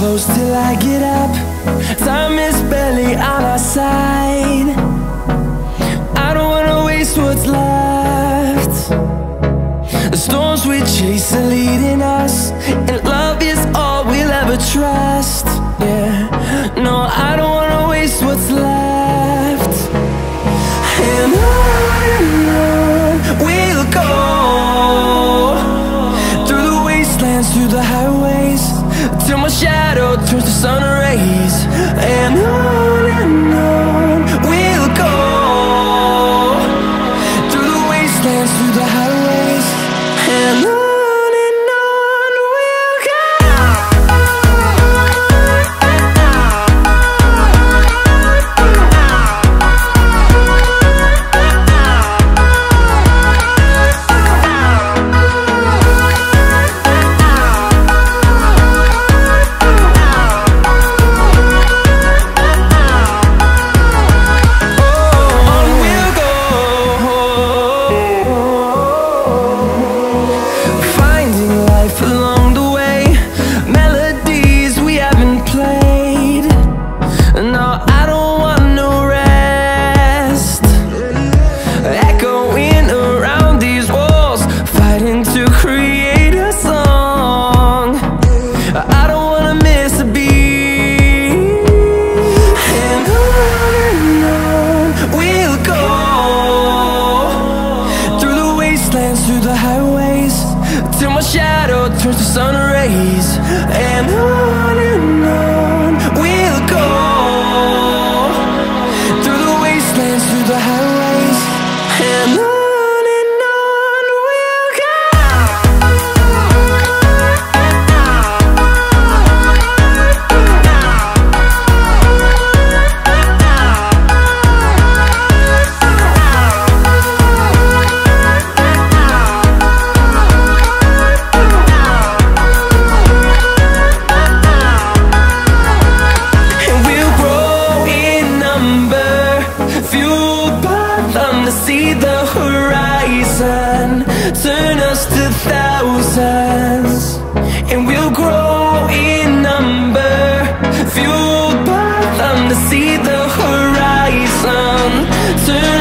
close till I get up. Time is barely on our side. I don't wanna waste what's left. The storms we chase are leading us, and love is all we'll ever trust. Yeah, no, I don't wanna waste what's left. And on we'll go, through the wastelands, through the highways, till my shadow turns to sun rays. And on we'll go, through the wastelands, through the highways, and on we'll go. Through the highways, till my shadow turns to sun rays. And on we'll go, through the wastelands, through the highways, and on we'll go. See the horizon turn us to thousands, and we'll grow in number, fueled by them. To see the horizon turn